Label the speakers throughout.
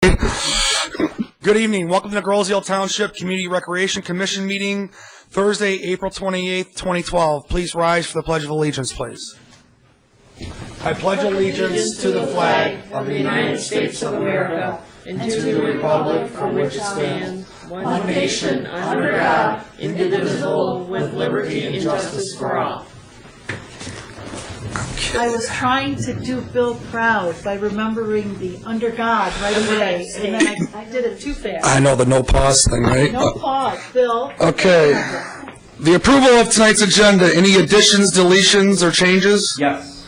Speaker 1: Good evening. Welcome to the Groseal Township Community Recreation Commission meeting, Thursday, April 28th, 2012. Please rise for the Pledge of Allegiance, please. I pledge allegiance to the flag of the United States of America and to the republic for which it stands, one nation, under God, indivisible, with liberty and justice for all.
Speaker 2: I was trying to do Bill proud by remembering the under God right away, and then I did it too fast.
Speaker 1: I know the no pause thing, right?
Speaker 2: No pause, Bill.
Speaker 1: Okay. The approval of tonight's agenda. Any additions, deletions, or changes?
Speaker 3: Yes.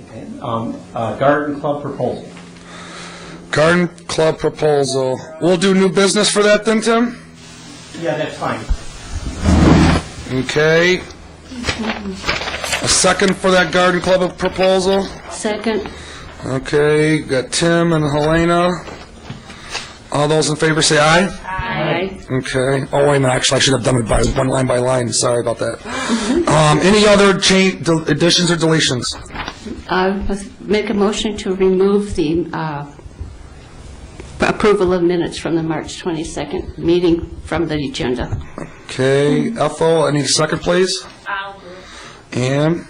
Speaker 3: Okay. Garden club proposal.
Speaker 1: Garden club proposal. We'll do new business for that then, Tim?
Speaker 3: Yeah, that's fine.
Speaker 1: Okay. A second for that garden club proposal?
Speaker 4: Second.
Speaker 1: Okay, got Tim and Helena. All those in favor say aye.
Speaker 4: Aye.
Speaker 1: Okay. Oh, wait a minute. Actually, I should have done it by line by line. Sorry about that. Any other additions or deletions?
Speaker 4: Let's make a motion to remove the approval of minutes from the March 22nd meeting from the agenda.
Speaker 1: Okay. Ethel, any second, please?
Speaker 2: I'll do it.
Speaker 1: And,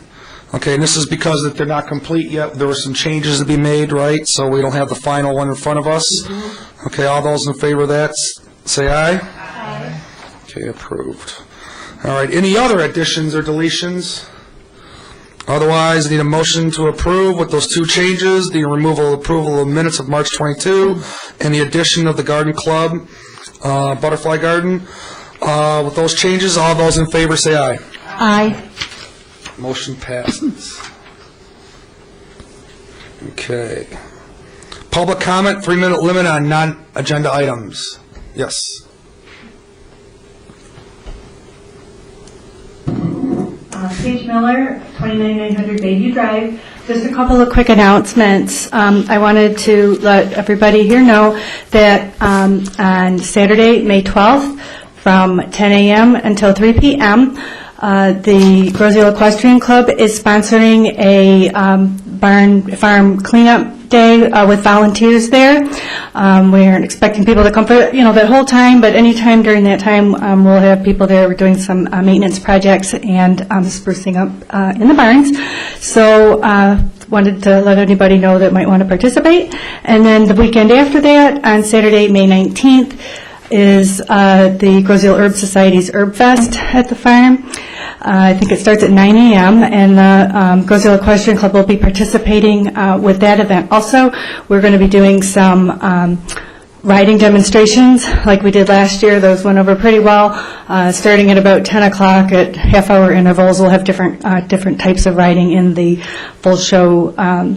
Speaker 1: okay, and this is because that they're not complete yet. There were some changes to be made, right? So we don't have the final one in front of us. Mm-hmm. Okay, all those in favor of that, say aye. Aye. Okay, approved. All right, any other additions or deletions? Otherwise, I need a motion to approve with those two changes, the approval of minutes of March 22, and the addition of the garden club, butterfly garden. With those changes, all those in favor say aye.
Speaker 4: Aye.
Speaker 1: Motion passes. Okay. Public comment, 3-minute limit on non-agenda items. Yes.
Speaker 5: Paige Miller, 29900 Bayview Drive. Just a couple of quick announcements. I wanted to let everybody here know that on Saturday, May 12th, from 10 a.m. until 3 p.m., the Groseal Equestrian Club is sponsoring a barn farm cleanup day with volunteers there. We aren't expecting people to come for that whole time, but anytime during that time, we'll have people there. We're doing some maintenance projects and sprucing up in the barns. So wanted to let anybody know that might want to participate. And then the weekend after that, on Saturday, May 19th, is the Groseal Herb Society's Herb Fest at the farm. I think it starts at 9 a.m. and the Groseal Equestrian Club will be participating with that event. Also, we're going to be doing some riding demonstrations like we did last year. Those went over pretty well. Starting at about 10 o'clock at half-hour intervals, we'll have different types of riding in the full show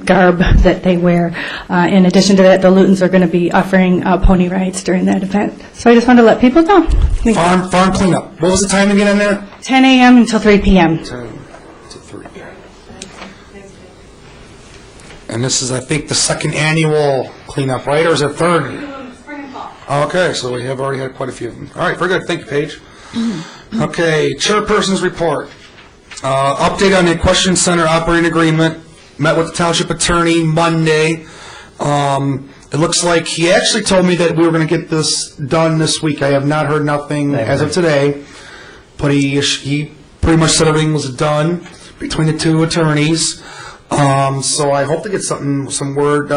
Speaker 5: garb that they wear. In addition to that, the Lutons are going to be offering pony rides during that event. So I just wanted to let people know.
Speaker 1: Farm cleanup. What was the time again in there?
Speaker 5: 10 a.m. until 3 p.m.
Speaker 1: 10 to 3. And this is, I think, the second annual cleanup, right? Or is it third? Okay, so we have already had quite a few of them. All right, very good. Thank you, Paige. Okay, chairperson's report. Update on the Equestrian Center operating agreement. Met with the township attorney Monday. It looks like he actually told me that we were going to get this done this week. I have not heard nothing as of today, but he pretty much said everything was done between the two attorneys. So I hope to get some word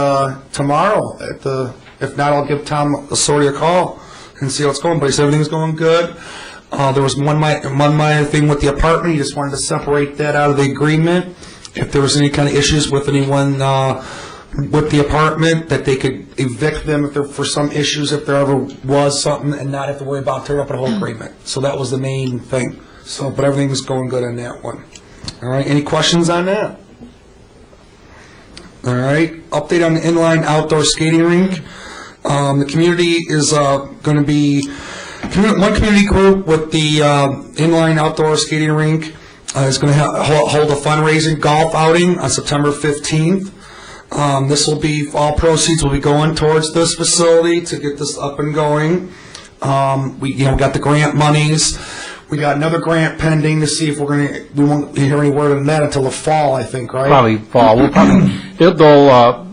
Speaker 1: tomorrow at the. If not, I'll give Tom Lasordi a call and see how it's going. But he said everything's going good. There was one minor thing with the apartment. He just wanted to separate that out of the agreement. If there was any kind of issues with anyone with the apartment, that they could evict them if there for some issues, if there ever was something, and not have to worry about tearing up the whole agreement. So that was the main thing. So, but everything's going good on that one. All right. Any questions on that? All right. Update on the inline outdoor skating rink. The community is going to be one community group with the inline outdoor skating rink is going to hold a fundraising golf outing on September 15th. This will be all proceeds will be going towards this facility to get this up and going. We got the grant monies. We got another grant pending to see if we won't hear any word on that until the fall, I think, right?
Speaker 3: Probably fall.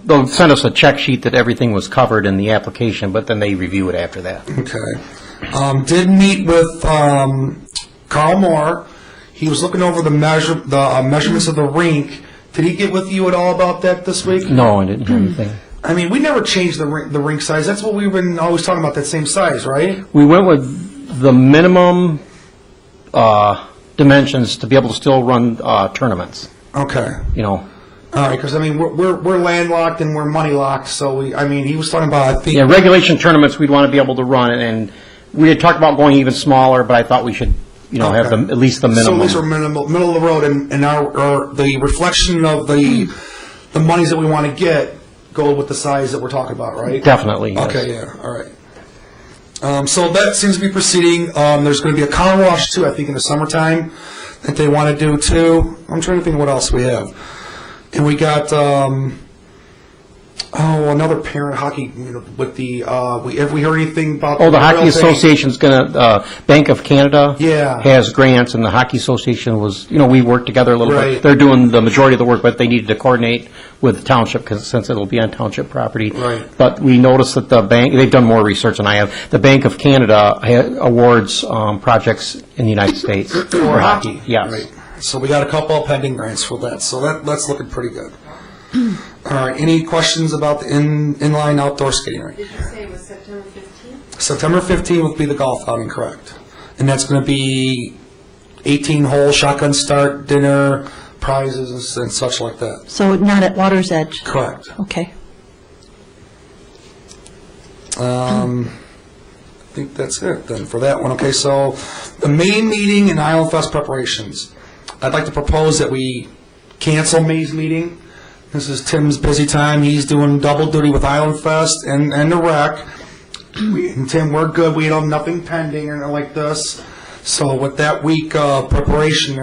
Speaker 3: They'll send us a check sheet that everything was covered in the application, but then they review it after that.
Speaker 1: Okay. Did meet with Carl Moore. He was looking over the measurements of the rink. Did he get with you at all about that this week?
Speaker 3: No, I didn't hear anything.
Speaker 1: I mean, we never changed the rink size. That's what we've been always talking about, that same size, right?
Speaker 3: We went with the minimum dimensions to be able to still run tournaments,
Speaker 1: Okay.
Speaker 3: you know.
Speaker 1: All right, because, I mean, we're landlocked and we're money locked, so he was talking about, I think...
Speaker 3: Yeah, regulation tournaments we'd want to be able to run, and we had talked about going even smaller, but I thought we should, have
Speaker 1: Okay.
Speaker 3: at least the minimum.
Speaker 1: So at least we're middle of the road, and the reflection of the monies that we want to get go with the size that we're talking about, right?
Speaker 3: Definitely, yes.
Speaker 1: Okay, yeah, all right. So that seems to be proceeding. There's going to be a car wash, too, I think, in the summertime that they want to do, too. I'm trying to think of what else we have. And we got, another parent hockey, with the, have we heard anything about?
Speaker 3: Oh, the Hockey
Speaker 1: rail thing?
Speaker 3: Association's going to, Bank of Canada
Speaker 1: Yeah.
Speaker 3: has grants, and the Hockey Association was, we worked together a little
Speaker 1: Right.
Speaker 3: bit. They're doing the majority of the work, but they needed to coordinate with the township, since it'll be on township property.
Speaker 1: Right.
Speaker 3: But we noticed that the bank, they've done more research than I have, the Bank of Canada awards projects in the United States.
Speaker 1: For hockey?
Speaker 3: Yes.
Speaker 1: Right. So we got a couple of pending grants for that, so that's looking pretty good. All right, any questions about the inline outdoor skating rink?
Speaker 6: Did you say it was September 15th?
Speaker 1: September 15th will be the golf outing, correct. And that's going to be 18-hole, shotgun start, dinner, prizes, and such like that.
Speaker 2: So not at Water's Edge?
Speaker 1: Correct.
Speaker 2: Okay.
Speaker 1: I think that's it then for that one. Okay, so the main meeting and Island Fest preparations. I'd like to propose that we cancel May's meeting. This is Tim's busy time. He's doing double duty with Island Fest and the rec. And Tim, we're good. We don't have nothing pending or anything like this. So with that week preparation,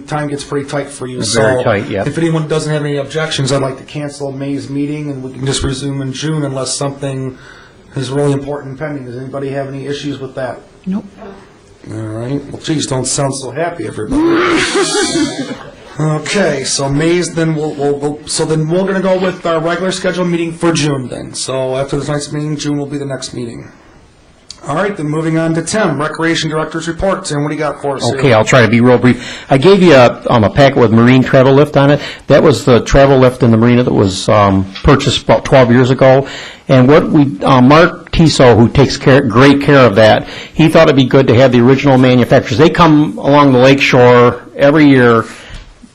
Speaker 1: time gets pretty tight for you.
Speaker 3: Very tight, yeah.
Speaker 1: If anyone doesn't have any objections, I'd like to cancel May's meeting and we can just resume in June unless something is really important pending. Does anybody have any issues with that?
Speaker 2: Nope.
Speaker 1: All right. Well, geez, don't sound so happy, everybody. Okay, so May's, then we're going to go with our regular scheduled meeting for June then. So after tonight's meeting, June will be the next meeting. All right, then moving on to Tim, Recreation Director's report. Tim, what do you got for us here?
Speaker 3: Okay, I'll try to be real brief. I gave you a packet with marine travel lift on it. That was the travel lift in the marina that was purchased about 12 years ago. And what Mark Tiso, who takes great care of that, he thought it'd be good to have the original manufacturers. They come along the lake shore every year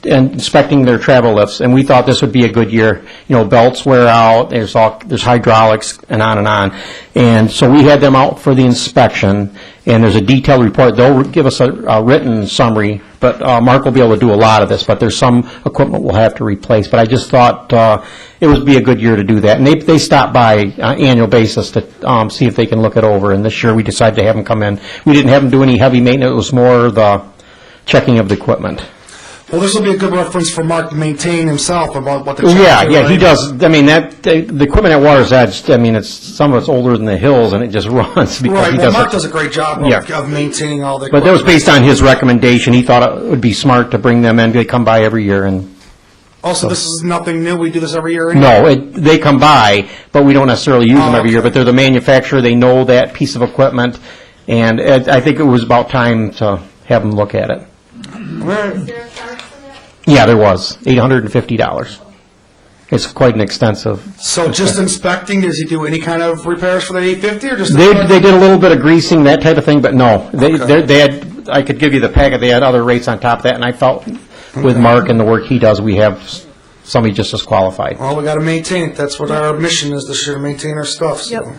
Speaker 3: and inspecting their travel lifts, and we thought this would be a good year. Belts wear out, there's hydraulics, and on and on. And so we had them out for the inspection, and there's a detailed report. They'll give us a written summary, but Mark will be able to do a lot of this, but there's some equipment we'll have to replace. But I just thought it would be a good year to do that. And they stop by on an annual basis to see if they can look it over, and this year we decided to have them come in. We didn't have them do any heavy maintenance, it was more the checking of the equipment.
Speaker 1: Well, this will be a good reference for Mark to maintain himself about what the...
Speaker 3: Yeah, he does. The equipment at Water's Edge, some of it's older than the hills, and it just runs.
Speaker 1: Right, well, Mark does a great job of maintaining all the...
Speaker 3: But that was based on his recommendation. He thought it would be smart to bring them in. They come by every year, and...
Speaker 1: Also, this is nothing new. We do this every year anyway?
Speaker 3: No, they come by, but we don't necessarily use them every year. But they're the manufacturer. They know that piece of equipment, and I think it was about time to have them look at it.
Speaker 6: Is there a charge for that?
Speaker 3: Yeah, there was, $850. It's quite an extensive...
Speaker 1: So just inspecting, does he do any kind of repairs for the 850 or just...
Speaker 3: They did a little bit of greasing, that type of thing, but no. They had, I could give you the packet, they had other rates on top of that, and I felt with Mark and the work he does, we have somebody just as qualified.
Speaker 1: Well, we got to maintain it. That's what our mission is, to maintain our stuff, so...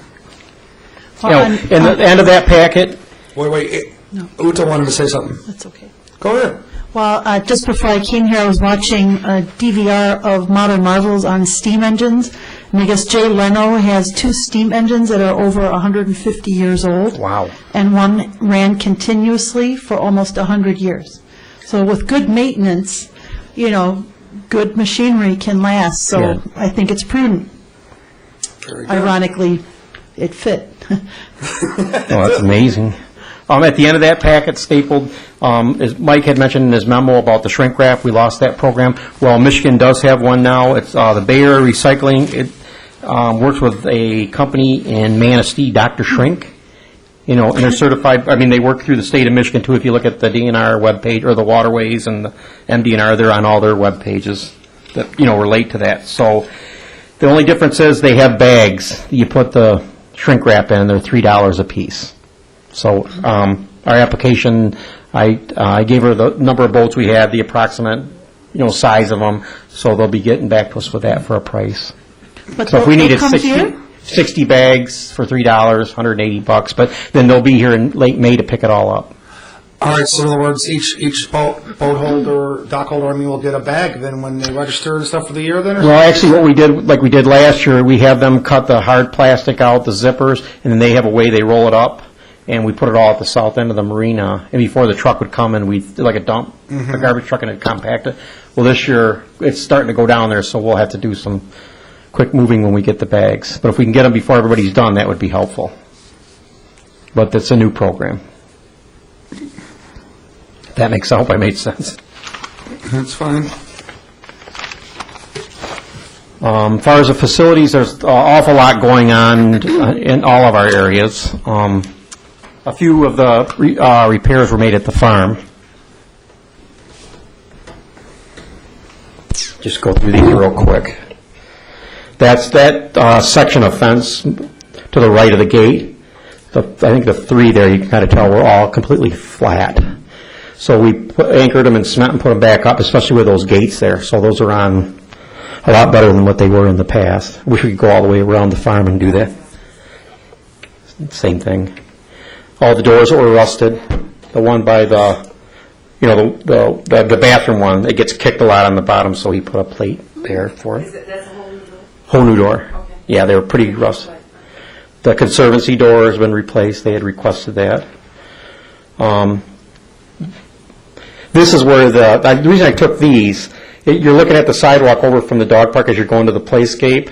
Speaker 2: Yep.
Speaker 3: In the end of that packet...
Speaker 1: Wait. Uta wanted to say something.
Speaker 2: That's okay.
Speaker 1: Go ahead.
Speaker 2: Well, just before I came here, I was watching a DVR of Modern Marvels on steam engines, and I guess Jay Leno has 2 steam engines that are over 150 years old.
Speaker 3: Wow.
Speaker 2: And one ran continuously for almost 100 years. So with good maintenance, good machinery can last, so
Speaker 3: Yeah.
Speaker 2: I think it's prudent.
Speaker 1: Very good.
Speaker 2: Ironically, it fit.
Speaker 3: Oh, that's amazing. At the end of that packet stapled, as Mike had mentioned in his memo about the shrink wrap, we lost that program. Well, Michigan does have one now. It's the Bayer Recycling. It works with a company in Manistee, Dr. Shrink. And they're certified, they work through the state of Michigan too. If you look at the DNR webpage, or the Waterways and the MDNR, they're on all their web pages that, relate to that. So the only difference is they have bags. You put the shrink wrap in, they're $3 a piece. So our application, I gave her the number of boats we had, the approximate, size of them, so they'll be getting back to us with that for a price.
Speaker 2: But
Speaker 3: So if we
Speaker 2: they'll
Speaker 3: needed
Speaker 2: come
Speaker 3: 60,
Speaker 2: here?
Speaker 3: 60 bags for $3, $180, but then they'll be here in late May to pick it all up.
Speaker 1: All right, so in other words, each boat holder, dock holder, will get a bag then when they register and stuff for the year then? Or?
Speaker 3: Well, actually, what we did, like we did last year, we have them cut the hard plastic out, the zippers, and then they have a way they roll it up, and we put it all at the south end of the marina. And before the truck would come and we'd, like a dump, a garbage truck, and it'd compact it. Well, this year, it's starting to go down there, so we'll have to do some quick moving when we get the bags. But if we can get them before everybody's done, that would be helpful. But that's a new program. That makes, I hope I made sense.
Speaker 1: That's fine.
Speaker 3: As far as the facilities, there's an awful lot going on in all of our areas. A few of the repairs were made at the farm. Just go through these real quick. That's that section of fence to the right of the gate. I think the three there, you can kind of tell, were all completely flat. So we anchored them in cement and put them back up, especially with those gates there. So those are on a lot better than what they were in the past. Wish we could go all the way around the farm and do that. Same thing. All the doors were rusted. The one by the, the bathroom one, it gets kicked a lot on the bottom, so he put a plate there for it.
Speaker 6: That's a whole new door?
Speaker 3: Whole new door.
Speaker 6: Okay.
Speaker 3: Yeah, they were pretty rough. The conservancy door has been replaced. They had requested that. This is where the reason I took these, you're looking at the sidewalk over from the dog park as you're going to the playscape.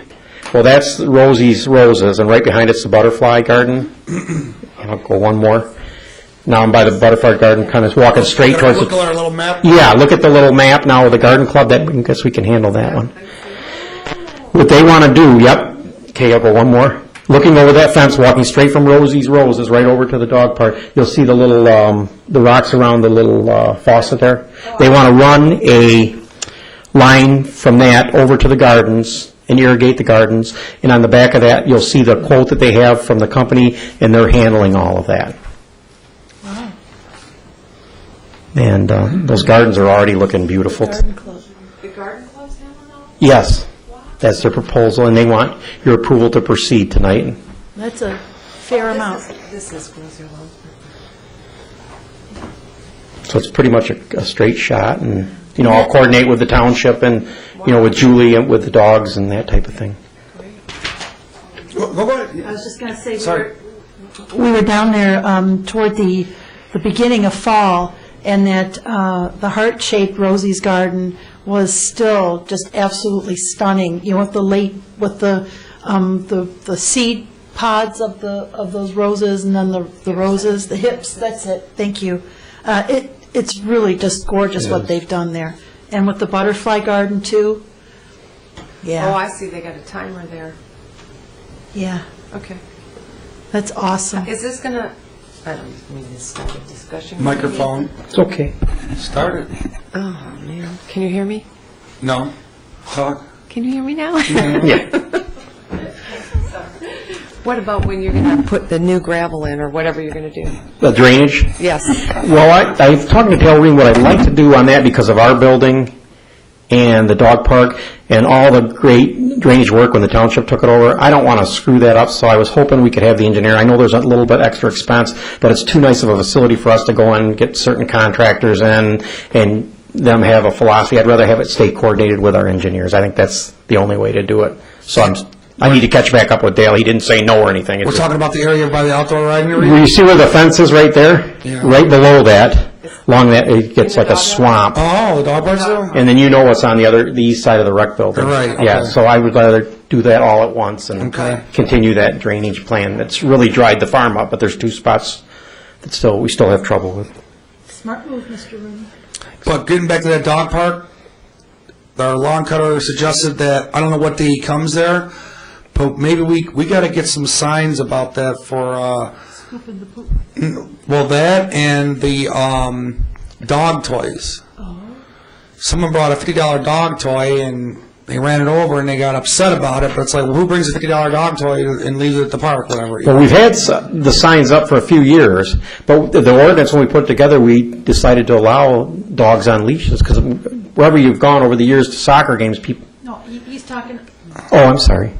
Speaker 3: Well, that's Rosie's Roses, and right behind it's the butterfly garden. I'll go one more. Now I'm by the butterfly garden, kind of walking straight towards
Speaker 1: Look
Speaker 3: the...
Speaker 1: at our little map.
Speaker 3: Yeah, look at the little map now of the garden club. I guess we can handle that one. What they want to do, yep. Okay, I'll go one more. Looking over that fence, walking straight from Rosie's Roses right over to the dog park, you'll see the little, the rocks around the little faucet there. They want to run a line from that over to the gardens and irrigate the gardens. And on the back of that, you'll see the quote that they have from the company, and they're handling all of that. And those gardens are already looking beautiful.
Speaker 6: The garden club's handling all?
Speaker 3: Yes, that's their proposal, and they want your approval to proceed tonight.
Speaker 2: That's a fair amount.
Speaker 6: This is Grocer Loan.
Speaker 3: So it's pretty much a straight shot, and, I'll coordinate with the township and, with Julie and with the dogs and that type of thing.
Speaker 1: Go ahead.
Speaker 2: I was just going to say,
Speaker 1: Sorry.
Speaker 2: we were down there toward the beginning of fall, and that the heart-shaped Rosie's Garden was still just absolutely stunning. With the seed pods of those roses, and then the roses, the hips. That's it. Thank you. It's really just gorgeous what they've done there, and with the butterfly garden too. Yeah.
Speaker 6: Oh, I see, they got a timer there.
Speaker 2: Yeah.
Speaker 6: Okay.
Speaker 2: That's awesome.
Speaker 6: Is this gonna, I don't mean to start a discussion.
Speaker 1: Microphone.
Speaker 3: It's okay.
Speaker 1: Start it.
Speaker 6: Oh, man. Can you hear me?
Speaker 1: No. Talk.
Speaker 6: Can you hear me now?
Speaker 3: Yeah.
Speaker 6: What about when you're gonna put the new gravel in, or whatever you're gonna do?
Speaker 3: The drainage?
Speaker 6: Yes.
Speaker 3: Well, I'm talking to Taylor, what I'd like to do on that, because of our building and the dog park and all the great drainage work when the township took it over, I don't want to screw that up, so I was hoping we could have the engineer. I know there's a little bit extra expense, but it's too nice of a facility for us to go in and get certain contractors in and them have a philosophy. I'd rather have it stay coordinated with our engineers. I think that's the only way to do it. So I need to catch back up with Dale. He didn't say no or anything. It's
Speaker 1: We're
Speaker 3: just-
Speaker 1: talking about the area by the outdoor riding
Speaker 3: Well,
Speaker 1: area?
Speaker 3: you see where the fence is right there?
Speaker 1: Yeah.
Speaker 3: Right below that, along that, it gets like a swamp.
Speaker 1: Oh, the dog park's there?
Speaker 3: And then what's on the east side of the rec building.
Speaker 1: Right,
Speaker 3: Yeah,
Speaker 1: okay.
Speaker 3: so I would rather do that all at once and
Speaker 1: Okay.
Speaker 3: continue that drainage plan. It's really dried the farm up, but there's two spots we still have trouble with.
Speaker 2: Smart move, Mr. Rooney.
Speaker 1: But getting back to that dog park, our lawn cutter suggested that, I don't know what day he comes there, but maybe we got to get some signs about that for,
Speaker 2: Scooping the poop.
Speaker 1: well, that and the dog toys. Someone brought a $50 dog toy and they ran it over and they got upset about it, but it's like, well, who brings a $50 dog toy and leaves it at the park, whatever?
Speaker 3: Well, we've had the signs up for a few years, but the ordinance, when we put it together, we decided to allow dogs on leashes, because wherever you've gone over the years to soccer games, people,
Speaker 2: No, he's talking,
Speaker 3: oh, I'm sorry.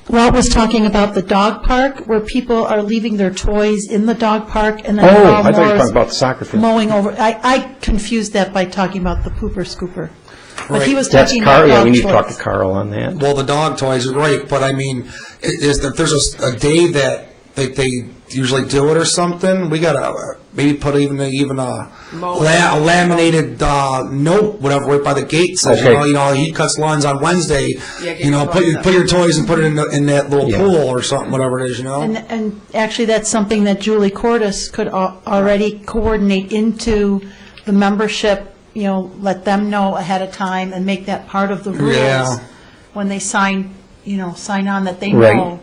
Speaker 2: Walt was talking about the dog park, where people are leaving their toys in the dog park, and then
Speaker 3: Oh,
Speaker 2: Carl
Speaker 3: I thought you were
Speaker 2: Moore's
Speaker 3: talking about the soccer field.
Speaker 2: mowing over. I confused that by talking about the pooper scooper. But he
Speaker 1: Right.
Speaker 2: was
Speaker 3: That's
Speaker 2: talking
Speaker 3: Carl,
Speaker 2: about
Speaker 3: yeah,
Speaker 2: dog
Speaker 3: we need to talk to
Speaker 2: toys.
Speaker 3: Carl on that.
Speaker 1: Well, the dog toys are great, but I mean, is that there's a day that they usually do it or something? We gotta maybe put even a laminated note, whatever, right by the gate says,
Speaker 3: Okay.
Speaker 1: he cuts lawns on Wednesday.
Speaker 6: Yeah, get your toys up.
Speaker 1: Put your toys and put it in that little
Speaker 3: Yeah.
Speaker 1: pool or something, whatever it is,
Speaker 2: And actually, that's something that Julie Cordes could already coordinate into the membership, let them know ahead of time and make that part of the rules.
Speaker 1: Yeah.
Speaker 2: When they sign on that they
Speaker 3: Right.
Speaker 2: know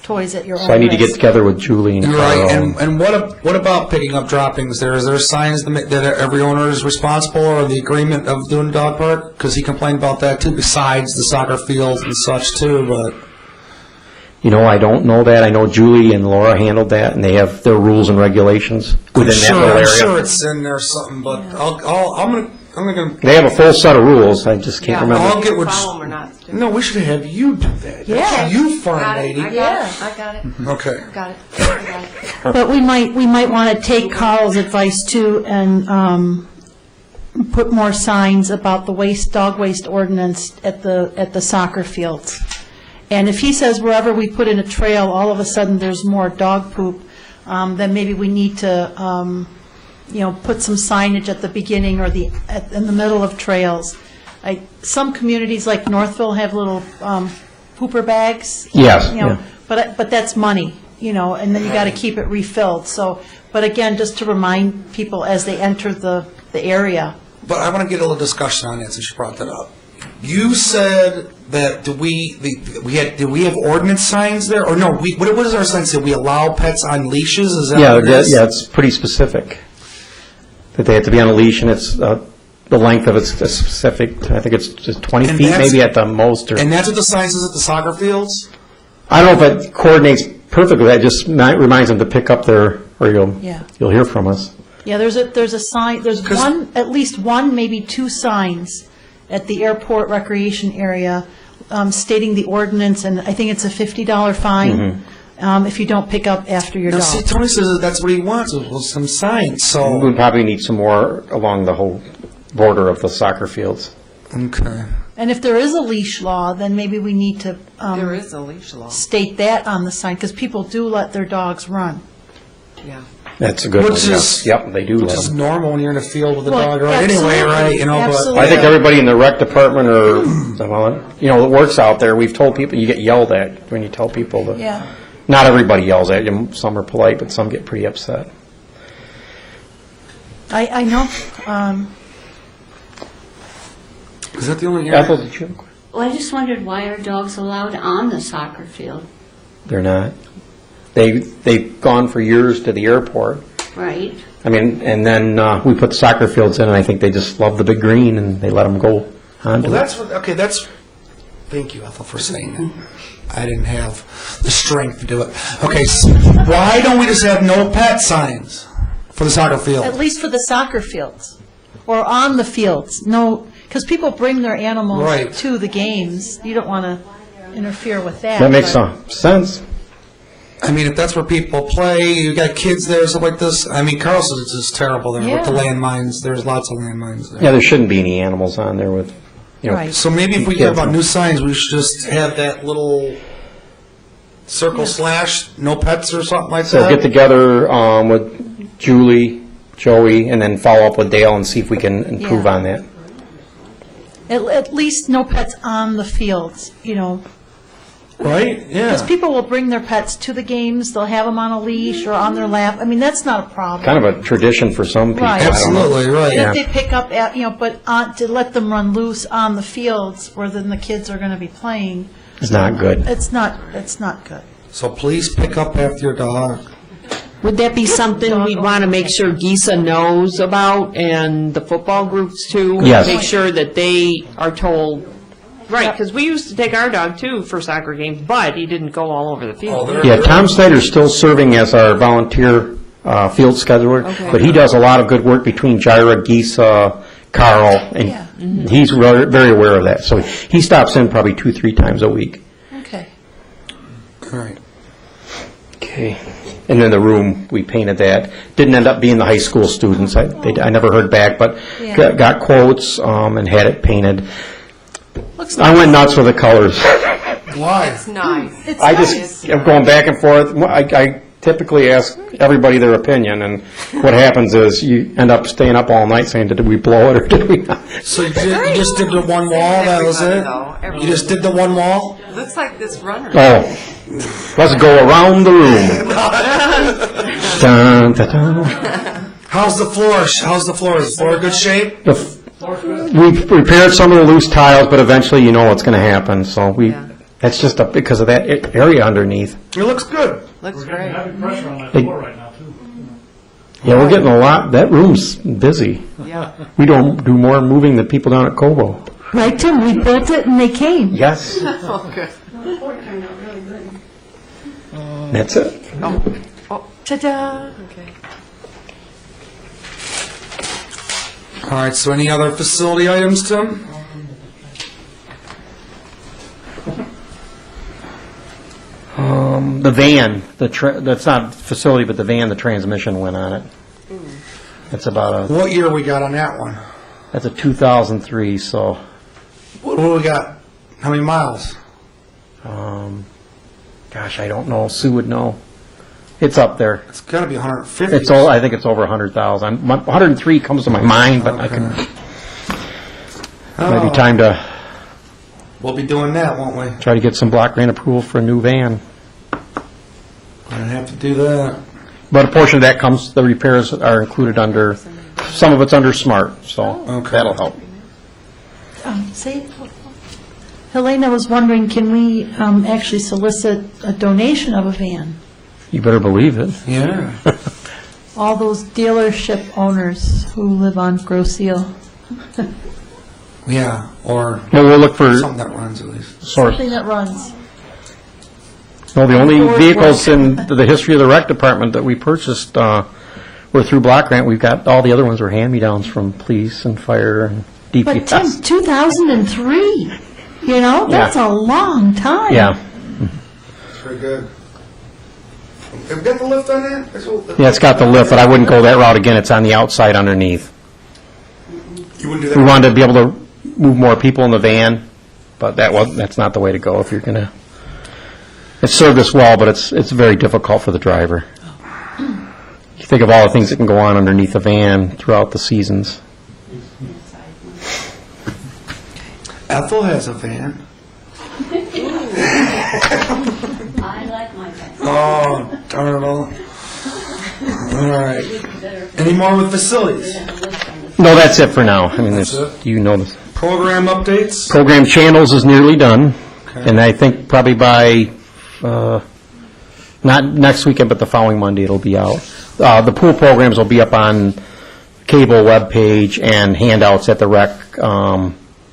Speaker 2: toys at your own
Speaker 3: So I need to get
Speaker 2: risk.
Speaker 3: together with Julie and
Speaker 1: You're
Speaker 3: Carl.
Speaker 1: right. And what about picking up droppings there? Is there signs that every owner is responsible, or the agreement of doing the dog park? Because he complained about that too, besides the soccer fields and such too, but...
Speaker 3: I don't know that. I know Julie and Laura handled that, and they have their rules and regulations within that little
Speaker 1: I'm
Speaker 3: area.
Speaker 1: sure it's in there something, but I'm gonna,
Speaker 3: They have a full set of rules, I just can't
Speaker 6: Yeah.
Speaker 3: remember.
Speaker 1: I'll get with...
Speaker 6: Follow 'em or not.
Speaker 1: No, we should have you do that.
Speaker 2: Yeah.
Speaker 1: That's you, farm
Speaker 6: Got it,
Speaker 1: lady.
Speaker 6: I got it,
Speaker 1: Okay.
Speaker 6: got it.
Speaker 2: But we might want to take Carl's advice too and put more signs about the dog waste ordinance at the soccer fields. And if he says wherever we put in a trail, all of a sudden there's more dog poop, then maybe we need to, put some signage at the beginning or in the middle of trails. Some communities like Northville have little pooper bags.
Speaker 3: Yes,
Speaker 2: you know,
Speaker 3: yeah.
Speaker 2: But that's money, and then you got to keep it refilled. So, but again, just to remind people as they enter the area.
Speaker 1: But I want to get a little discussion on that since you brought that up. You said that do we have ordinance signs there, or no? What does our sign say? We allow pets on leashes? Is that
Speaker 3: Yeah,
Speaker 1: what it is?
Speaker 3: yeah, it's pretty specific, that they have to be on a leash, and it's, the length of it's specific, I think it's just 20
Speaker 1: And
Speaker 3: feet
Speaker 1: that's-
Speaker 3: maybe at the most, or,
Speaker 1: And that's what the sign says at the soccer fields?
Speaker 3: I don't know if it coordinates perfectly, that just reminds them to pick up
Speaker 2: Yeah.
Speaker 3: you'll hear from us.
Speaker 2: Yeah, there's a sign, there's
Speaker 1: 'Cause-
Speaker 2: at least one, maybe two signs at the airport recreation area stating the ordinance, and I think it's a $50 fine if you don't pick up after your
Speaker 1: Now,
Speaker 2: dog.
Speaker 1: see, Tony says that that's what he wants, was some signs, so...
Speaker 3: We probably need some more along the whole border of the soccer fields.
Speaker 1: Okay.
Speaker 2: And if there is a leash law, then maybe we need to
Speaker 6: There is a leash law,
Speaker 2: state that on the sign, because people do let their dogs run.
Speaker 6: yeah.
Speaker 3: That's a good one,
Speaker 1: Which
Speaker 3: yeah.
Speaker 1: is-
Speaker 3: Yep, they do
Speaker 1: Which
Speaker 3: let
Speaker 1: is
Speaker 3: 'em.
Speaker 1: normal when you're in a field with a
Speaker 2: Well,
Speaker 1: dog, right? Anyway, right, but...
Speaker 2: absolutely.
Speaker 3: I think everybody in the rec department or, that works out there, we've told people, you get yelled at when you tell people to.
Speaker 2: Yeah.
Speaker 3: Not everybody yells at you, some are polite, but some get pretty upset.
Speaker 2: I know.
Speaker 1: Is that the only
Speaker 3: Ethel,
Speaker 1: area?
Speaker 3: did you?
Speaker 4: Well, I just wondered, why are dogs allowed on the soccer field,
Speaker 3: They're not. They've gone for years to the airport.
Speaker 4: right?
Speaker 3: I mean, and then we put the soccer fields in, and I think they just love the big green, and they let them go onto
Speaker 1: Well,
Speaker 3: it.
Speaker 1: that's... Thank you, Ethel, for saying that. I didn't have the strength to do it. Okay, so why don't we just have no pet signs for the soccer
Speaker 2: At
Speaker 1: field?
Speaker 2: least for the soccer fields, or on the fields. No, because people bring their animals
Speaker 1: Right.
Speaker 2: to the games. You don't want to interfere with that.
Speaker 3: That makes
Speaker 2: but-
Speaker 3: some sense.
Speaker 1: I mean, if that's where people play, you got kids there, stuff like this. I mean, Carl says it's just terrible there with the
Speaker 2: Yeah.
Speaker 1: landmines. There's lots of landmines there.
Speaker 3: Yeah, there shouldn't be any animals on there with,
Speaker 2: Right.
Speaker 1: So maybe if we care
Speaker 3: Kids.
Speaker 1: about new signs, we should just have that little circle slash, no pets or something like
Speaker 3: So
Speaker 1: that.
Speaker 3: get together with Julie, Joey, and then follow up with Dale and see if we can improve
Speaker 2: Yeah.
Speaker 3: on that.
Speaker 2: At least no pets on the fields,
Speaker 1: Right? Yeah.
Speaker 2: Because people will bring their pets to the games, they'll have them on a leash or on their lap. I mean, that's not a problem.
Speaker 3: Kind of a tradition for some people.
Speaker 2: Right.
Speaker 3: I don't know.
Speaker 1: Absolutely, right.
Speaker 2: And if they pick up at, but to let them run loose on the fields where then the kids are going to be playing,
Speaker 3: It's not good.
Speaker 2: it's not good.
Speaker 1: So please pick up after your dog.
Speaker 6: Would that be something we'd want to make sure GISA knows about and the football groups too?
Speaker 3: Yes.
Speaker 6: Make sure that they are told, right, because we used to take our dog too for soccer games, but he didn't go all over the field.
Speaker 3: Yeah, Tom Snyder's still serving as our volunteer field scheduler,
Speaker 6: Okay.
Speaker 3: but he does a lot of good work between Gyra, Geesa, Carl, and he's very aware of that. So he stops in probably 2-3 times a week.
Speaker 2: Okay.
Speaker 1: All right.
Speaker 3: Okay. And then the room, we painted that. Didn't end up being the high school students. I never heard back, but
Speaker 2: Yeah.
Speaker 3: got quotes and had it painted.
Speaker 2: Looks
Speaker 3: I went nuts with the colors.
Speaker 1: Why?
Speaker 6: Nice.
Speaker 3: I just am going back and forth. I typically ask everybody their opinion, and what happens is you end up staying up all night saying, did we blow it or did we not?
Speaker 1: So you just did the one wall, that was it? You just did the one wall?
Speaker 6: Looks like this runner.
Speaker 3: Oh, let's go around the room. Dun, dun, dun.
Speaker 1: How's the floor? How's the floor? Is the floor in good shape?
Speaker 3: We've repaired some of the loose tiles, but eventually you know what's going to happen, so that's just because of that area underneath.
Speaker 1: It looks good.
Speaker 6: Looks great.
Speaker 7: Heavy pressure on that floor right now, too.
Speaker 3: Yeah, we're getting a lot, that room's busy.
Speaker 6: Yeah.
Speaker 3: We don't do more moving than people down at Cobo.
Speaker 2: Right, Tim, we built it and they came.
Speaker 3: Yes. That's it.
Speaker 2: Ta-da.
Speaker 1: All right, so any other facility items, Tim?
Speaker 3: The van, that's not facility, but the van, the transmission went on it. It's about
Speaker 1: What year we got on that one?
Speaker 3: that's a 2003, so,
Speaker 1: What do we got? How many miles?
Speaker 3: gosh, I don't know, Sue would know. It's up there.
Speaker 1: It's got to be 150.
Speaker 3: I think it's over 100,000. 103 comes to my mind, but I can, might be time to
Speaker 1: We'll be doing that, won't we?
Speaker 3: try to get some block grant approval for a new van.
Speaker 1: We're going to have to do that.
Speaker 3: But a portion of that comes, the repairs are included under, some of it's under SMART, so
Speaker 1: Okay.
Speaker 3: that'll help.
Speaker 2: See, Helena was wondering, can we actually solicit a donation of a van?
Speaker 3: You better believe it.
Speaker 1: Yeah.
Speaker 2: All those dealership owners who live on Grosse Ile.
Speaker 1: Yeah, or
Speaker 3: Well, we'll look for
Speaker 1: something that runs at least.
Speaker 3: source.
Speaker 2: Something that runs.
Speaker 3: Well, the only
Speaker 2: Forward
Speaker 3: vehicles
Speaker 2: work.
Speaker 3: in the history of the rec department that we purchased were through block grant. We've got, all the other ones were hand-me-downs from police and fire and
Speaker 2: But Tim,
Speaker 3: DPS.
Speaker 2: 2003, that's a long time.
Speaker 3: Yeah,
Speaker 1: Very good. Have we got the lift on that?
Speaker 3: yeah, it's got the lift, but I wouldn't go that route again. It's on the outside underneath.
Speaker 1: You wouldn't do
Speaker 3: We
Speaker 1: that?
Speaker 3: wanted to be able to move more people in the van, but that's not the way to go if you're going to, it's served us well, but it's very difficult for the driver. You think of all the things that can go on underneath a van throughout the seasons.
Speaker 1: Ethel has a van.
Speaker 4: I like my pet.
Speaker 1: Oh, darn it all. All right. Any more with facilities?
Speaker 3: No, that's it for now. I mean,
Speaker 1: That's it?
Speaker 3: you know, the
Speaker 1: Program updates?
Speaker 3: program channels is nearly done, and I think probably by, not next weekend, but the following Monday, it'll be out. The pool programs will be up on cable webpage and handouts at the rec,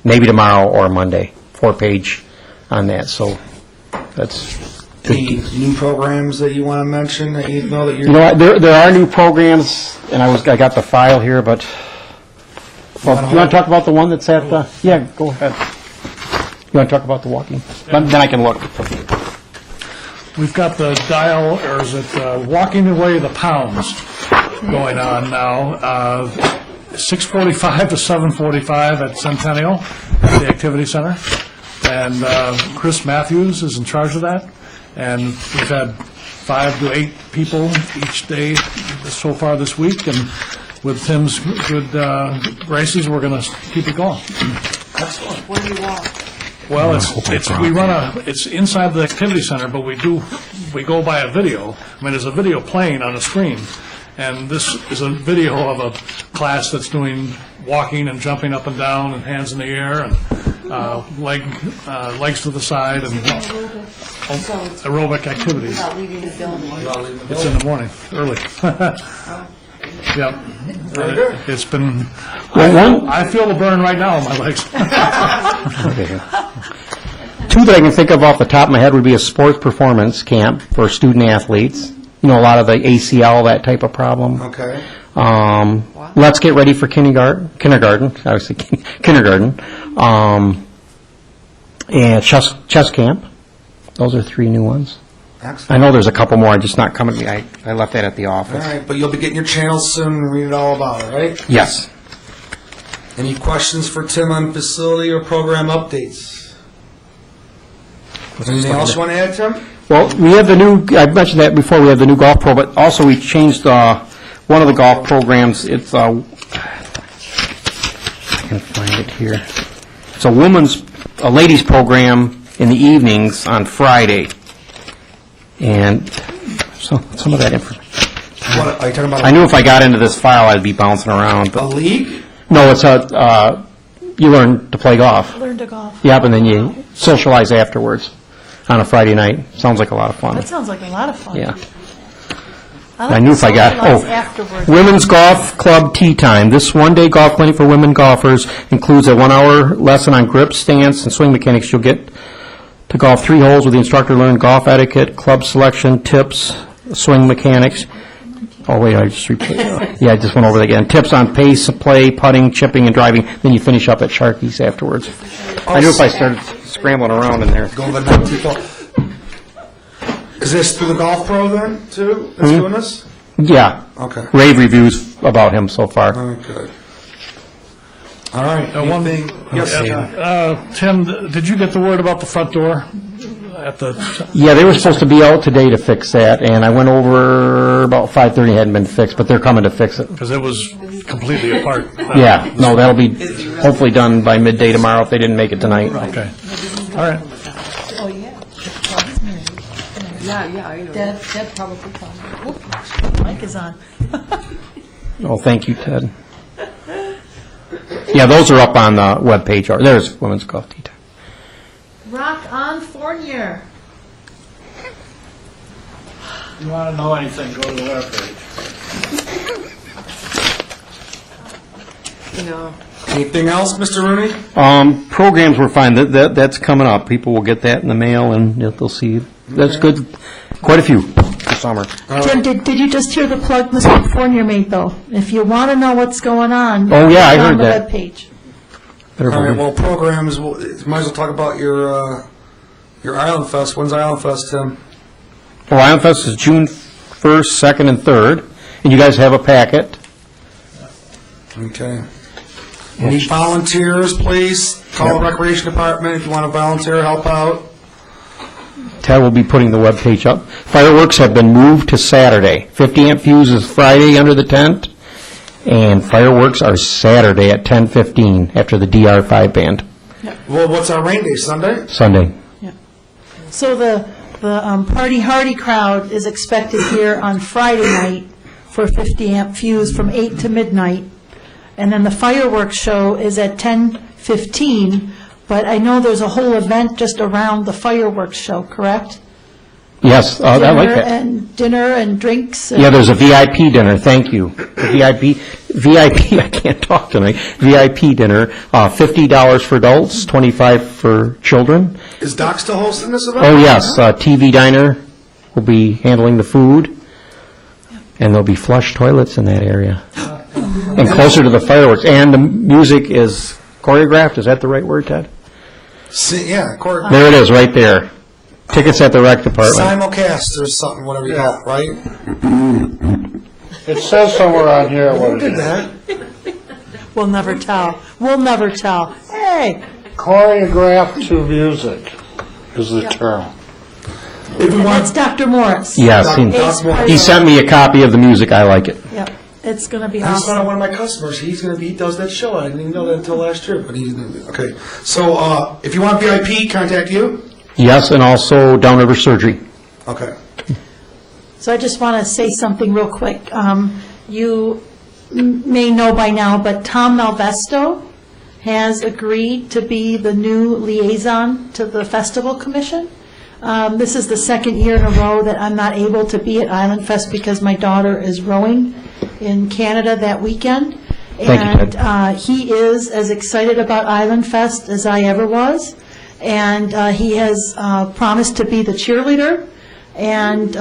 Speaker 3: maybe tomorrow or Monday, 4-page on that, so that's
Speaker 1: Any new programs that you want to mention that you know that you're...
Speaker 3: You know what, there are new programs, and I got the file here, but, well, you want to talk about the one that's at the, yeah, go ahead. You want to talk about the walking? Then I can look.
Speaker 7: We've got the dial, or is it Walking Away the Pounds going on now, 6:45 to 7:45 at Centennial, at the Activity Center. And Chris Matthews is in charge of that. And we've had 5 to 8 people each day so far this week. And with Tim's good races, we're going to keep it going.
Speaker 6: Where do you walk?
Speaker 7: Well, it's inside the activity center, but we go by a video. I mean, there's a video playing on the screen, and this is a video of a class that's doing walking and jumping up and down and hands in the air and legs to the side and aerobic activities. It's in the morning, early. Yep. It's been, I feel the burn right now on my legs.
Speaker 3: Two that I can think of off the top of my head would be a sports performance camp for student athletes. You know, a lot of the ACL, that type of problem.
Speaker 1: Okay.
Speaker 3: Let's get ready for kindergarten, obviously kindergarten. And chess camp. Those are 3 new ones.
Speaker 1: Excellent.
Speaker 3: I know there's a couple more, just not coming to me. I left that at the office.
Speaker 1: All right, but you'll be getting your channels soon and read all about it, right?
Speaker 3: Yes.
Speaker 1: Any questions for Tim on facility or program updates? Anything else you want to add, Tim?
Speaker 3: Well, we have the new, I mentioned that before, we have the new golf pro, but also we changed one of the golf programs. It's, I can find it here. It's a ladies program in the evenings on Friday. And so some of that information.
Speaker 1: What, are you talking about?
Speaker 3: I knew if I got into this file, I'd be bouncing around.
Speaker 1: A
Speaker 3: But
Speaker 1: league?
Speaker 3: no, it's you learn to play golf.
Speaker 2: Learn to golf.
Speaker 3: Yep, and then you socialize afterwards on a Friday night. Sounds like a lot of fun.
Speaker 2: That sounds like a lot of fun.
Speaker 3: Yeah.
Speaker 2: like
Speaker 3: I knew
Speaker 2: to
Speaker 3: if I got,
Speaker 2: socialize afterwards.
Speaker 3: Women's Golf Club Tea Time. This one-day golf clinic for women golfers includes a 1-hour lesson on grip, stance, and swing mechanics. You'll get to golf 3 holes with the instructor, learn golf etiquette, club selection, tips, swing mechanics. Oh, wait, I just I just went over that again. Tips on pace, play, putting, chipping, and driving. Then you finish up at Sharky's afterwards. I knew if I started scrambling around in there.
Speaker 1: Go over the people. Is this through the golf pro then, too, that's doing this?
Speaker 3: Yeah.
Speaker 1: Okay.
Speaker 3: Rave reviews about him so far.
Speaker 1: All right, good. All right,
Speaker 7: one
Speaker 1: anything? Yes, John.
Speaker 7: Tim, did you get the word about the front door at the?
Speaker 3: Yeah, they were supposed to be out today to fix that, and I went over about 5:30, it hadn't been fixed, but they're coming to fix it.
Speaker 7: Because it was completely apart.
Speaker 3: Yeah, no, that'll be hopefully done by midday tomorrow if they didn't make it tonight.
Speaker 7: Okay. All right.
Speaker 2: Dad probably called me. Mic is on.
Speaker 3: Oh, thank you, Ted. Yeah, those are up on the webpage. There's Women's Golf Tea Time.
Speaker 2: Rock on Fournier.
Speaker 7: If you want to know anything, go to the webpage.
Speaker 1: Anything else, Mr. Rooney?
Speaker 3: Programs were fine. That's coming up. People will get that in the mail, and they'll see. That's good. Quite a few for summer.
Speaker 2: Tim, did you just hear the plug Mr. Fournier made, though? If you want to know what's going on,
Speaker 3: Oh, yeah, I
Speaker 2: it's
Speaker 3: heard
Speaker 2: on the
Speaker 3: that.
Speaker 2: webpage.
Speaker 1: All right, well, programs, might as well talk about your Island Fest. When's Island Fest, Tim?
Speaker 3: Well, Island Fest is June 1st, 2nd, and 3rd, and you guys have a packet.
Speaker 1: Okay. Need volunteers, please. Call the Recreation Department if you want to volunteer, help out.
Speaker 3: Ted will be putting the webpage up. Fireworks have been moved to Saturday. 50-amp fuse is Friday under the tent, and fireworks are Saturday at 10:15 after the DR5 band,
Speaker 1: Well, what's our rain day, Sunday?
Speaker 3: Sunday.
Speaker 2: So the Party Hardy crowd is expected here on Friday night for 50-amp fuse from 8 to midnight. And then the fireworks show is at 10:15, but I know there's a whole event just around the fireworks show, correct?
Speaker 3: Yes, I like that.
Speaker 2: Dinner and drinks. and-
Speaker 3: Yeah, there's a VIP dinner, thank you. The VIP, I can't talk tonight, VIP dinner, $50 for adults, $25 for children.
Speaker 1: Is Doc still hosting this event?
Speaker 3: Oh, yes, TV Diner will be handling the food, and there'll be flush toilets in that area. And closer to the fireworks, and the music is choreographed, is that the right word, Ted?
Speaker 1: Yeah,
Speaker 3: There it is, right there. Tickets at the rec department.
Speaker 1: simulcast or something, whatever you call it, right?
Speaker 7: It says somewhere on here what it
Speaker 1: Did
Speaker 7: is.
Speaker 1: that?
Speaker 2: We'll never tell. We'll never tell. Hey,
Speaker 7: Choreographed to music is the term.
Speaker 1: If we
Speaker 2: and that's
Speaker 1: want,
Speaker 2: Dr. Morris.
Speaker 3: Yes,
Speaker 1: Doc Morris.
Speaker 3: he sent me a copy of the music, I like it.
Speaker 2: Yep. It's going to be
Speaker 1: That's
Speaker 2: awesome.
Speaker 1: one of my customers. He does that show. I didn't even know that until last year, but he's going to be, okay. So, if you want VIP, contact you?
Speaker 3: Yes, and also Downriver Surgery.
Speaker 1: Okay.
Speaker 2: So I just want to say something real quick. You may know by now, but Tom Malvesto has agreed to be the new liaison to the Festival Commission. This is the second year in a row that I'm not able to be at Island Fest because my daughter is rowing in Canada that weekend.
Speaker 3: Thank you, Ted.
Speaker 2: And he is as excited about Island Fest as I ever was. And he has promised to be the cheerleader. And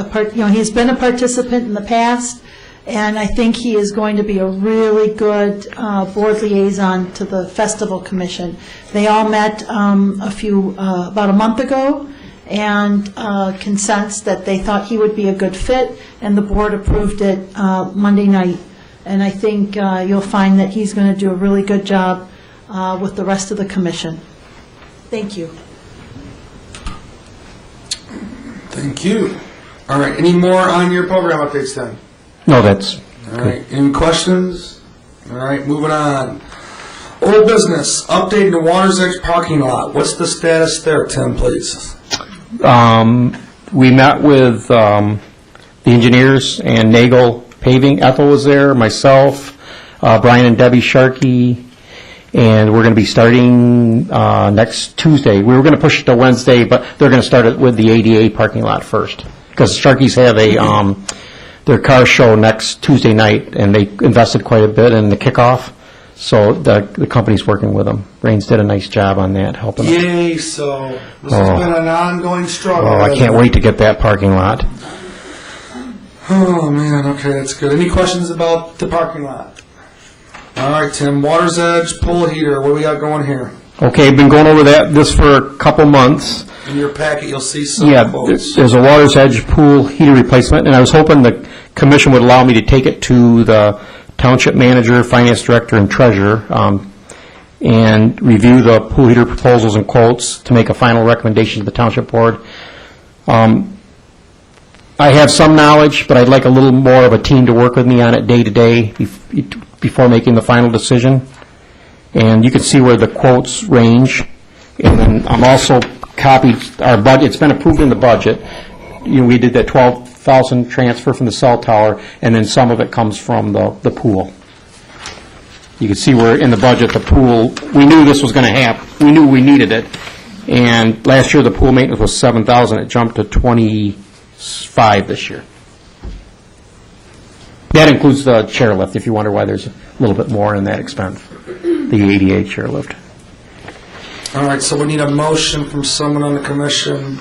Speaker 2: he's been a participant in the past. And I think he is going to be a really good board liaison to the Festival Commission. They all met about a month ago, and consensed that they thought he would be a good fit, and the board approved it Monday night. And I think you'll find that he's going to do a really good job with the rest of the commission. Thank you.
Speaker 1: Thank you. All right, any more on your program updates then?
Speaker 3: No, that's
Speaker 1: All right, any questions? All right, moving on. Old business, updating the Water's Edge parking lot. What's the status there, Tim, please?
Speaker 3: We met with the engineers and Nagel Paving. Ethel was there, myself, Brian and Debbie Sharkey, and we're going to be starting next Tuesday. We were going to push it to Wednesday, but they're going to start it with the ADA parking lot first, because Sharkey's have their car show next Tuesday night, and they invested quite a bit in the kickoff, so the company's working with them. Raines did a nice job on that, helping us.
Speaker 1: Yay, so this has been an ongoing struggle.
Speaker 3: Oh, I can't wait to get that parking lot.
Speaker 1: Oh, man, okay, that's good. Any questions about the parking lot? All right, Tim, Water's Edge pool heater, what do we got going here?
Speaker 3: Okay, been going over this for a couple months.
Speaker 1: In your packet, you'll see some
Speaker 3: Yeah,
Speaker 1: quotes.
Speaker 3: there's a Water's Edge pool heater replacement, and I was hoping the commission would allow me to take it to the township manager, finance director, and treasurer, and review the pool heater proposals and quotes to make a final recommendation to the township board. I have some knowledge, but I'd like a little more of a team to work with me on it day to day before making the final decision. And you can see where the quotes range. And then I'm also copied our budget. It's been approved in the budget. We did that 12,000 transfer from the cell tower, and then some of it comes from the pool. You can see where in the budget, the pool, we knew this was going to happen. We knew we needed it. And last year, the pool maintenance was 7,000. It jumped to 25 this year. That includes the chairlift, if you wonder why there's a little bit more in that expense, the ADA chairlift.
Speaker 1: All right, so we need a motion from someone on the commission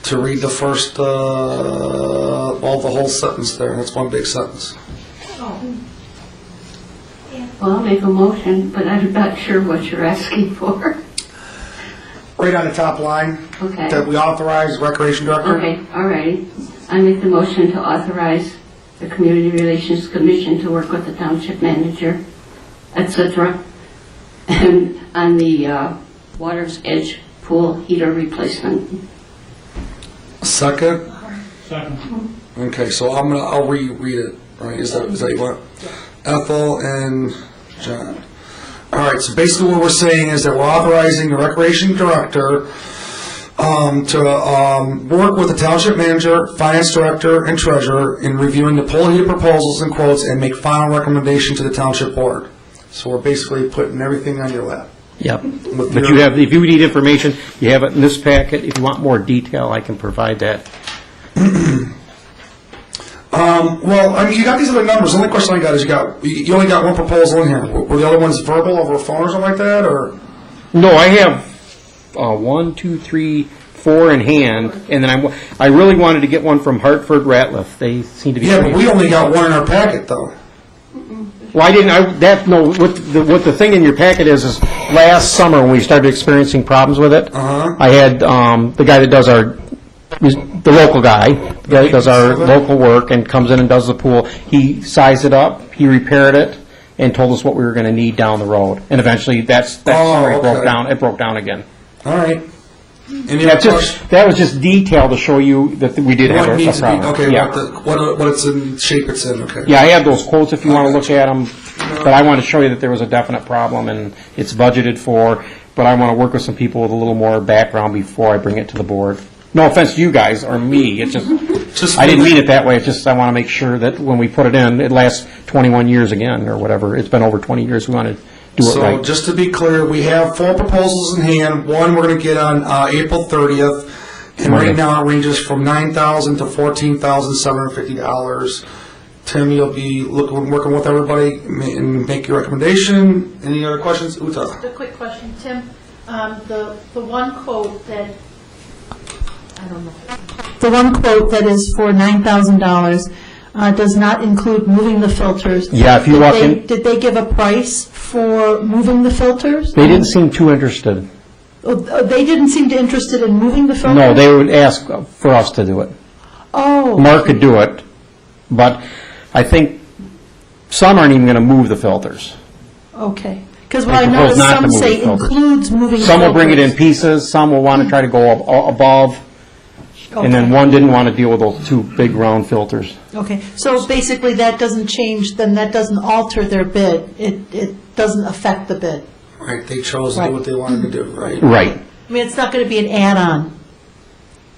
Speaker 1: to read the first, the whole sentence there. That's one big sentence.
Speaker 4: Well, I'll make a motion, but I'm not sure what you're asking for.
Speaker 1: Right on the top line,
Speaker 4: Okay.
Speaker 1: that we authorize Recreation Director.
Speaker 4: Okay, all righty. I make the motion to authorize the Community Relations Commission to work with the township manager, et cetera, and on the Water's Edge pool heater replacement.
Speaker 1: Second?
Speaker 7: Second.
Speaker 1: Okay, so I'll reread it, right? Is that you want? Ethel and John. All right, so basically what we're saying is that we're authorizing the Recreation Director to work with the Township Manager, Finance Director, and Treasurer in reviewing the pool heater proposals and quotes and make final recommendation to the Township Board. So we're basically putting everything on your lap.
Speaker 3: Yep. But you have, if you need information, you have it in this packet. If you want more detail, I can provide that.
Speaker 1: Well, I mean, you got these other numbers. The only question I got is you only got one proposal in here. Were the other ones verbal over a phone or something like that, or?
Speaker 3: No, I have 1, 2, 3, 4 in hand, and then I really wanted to get one from Hartford Ratliff. They seem to be.
Speaker 1: Yeah, but we only got one in our packet, though.
Speaker 3: Well, I didn't, what the thing in your packet is last summer when we started experiencing problems with it, I had the guy that does the local guy, the guy that does our local work and comes in and does the pool, he sized it up, he repaired it, and told us what we were going to need down the road. And eventually, that summer it broke down again.
Speaker 1: All right. Any
Speaker 3: That's
Speaker 1: other
Speaker 3: just,
Speaker 1: questions?
Speaker 3: that was just detail to show you that we did have
Speaker 1: What
Speaker 3: a
Speaker 1: needs to be,
Speaker 3: problem.
Speaker 1: okay,
Speaker 3: Yeah.
Speaker 1: what it's in, shape it's in, okay.
Speaker 3: Yeah, I have those quotes if you want to look at them, but I want to show you that there was a definite problem, and it's budgeted for, but I want to work with some people with a little more background before I bring it to the board. No offense to you guys or me, it's just, I didn't mean it that way, it's just I want to make sure that when we put it in, it lasts 21 years again, or whatever. It's been over 20 years, we want to do it
Speaker 1: So,
Speaker 3: right.
Speaker 1: just to be clear, we have 4 proposals in hand. One we're going to get on April 30th, and right now it ranges from $9,000 to $14,750. Tim, you'll be working with everybody and make your recommendation. Any other questions? Uta?
Speaker 2: A quick question, Tim. The one quote that, I don't know. The one quote that is for $9,000 does not include moving the filters.
Speaker 3: Yeah, if you
Speaker 2: Did
Speaker 3: walk
Speaker 2: they-
Speaker 3: in-
Speaker 2: Did they give a price for moving the filters?
Speaker 3: They didn't seem too interested.
Speaker 2: Oh, they didn't seem interested in moving the filters?
Speaker 3: No, they would ask for us to do it.
Speaker 2: Oh.
Speaker 3: Mark could do it, but I think some aren't even going to move the filters.
Speaker 2: Okay. Because
Speaker 3: They
Speaker 2: what I
Speaker 3: propose
Speaker 2: noticed,
Speaker 3: not to
Speaker 2: some
Speaker 3: move
Speaker 2: say
Speaker 3: the filters.
Speaker 2: includes moving filters.
Speaker 3: Some will bring it in pieces, some will want to try to go above, and then
Speaker 2: Okay.
Speaker 3: one didn't want to deal with those 2 big round filters.
Speaker 2: Okay, so basically that doesn't change, then that doesn't alter their bid. It doesn't affect the bid.
Speaker 1: Right, they chose to do what they wanted to do, right?
Speaker 3: Right.
Speaker 2: I mean, it's not going to be an add-on.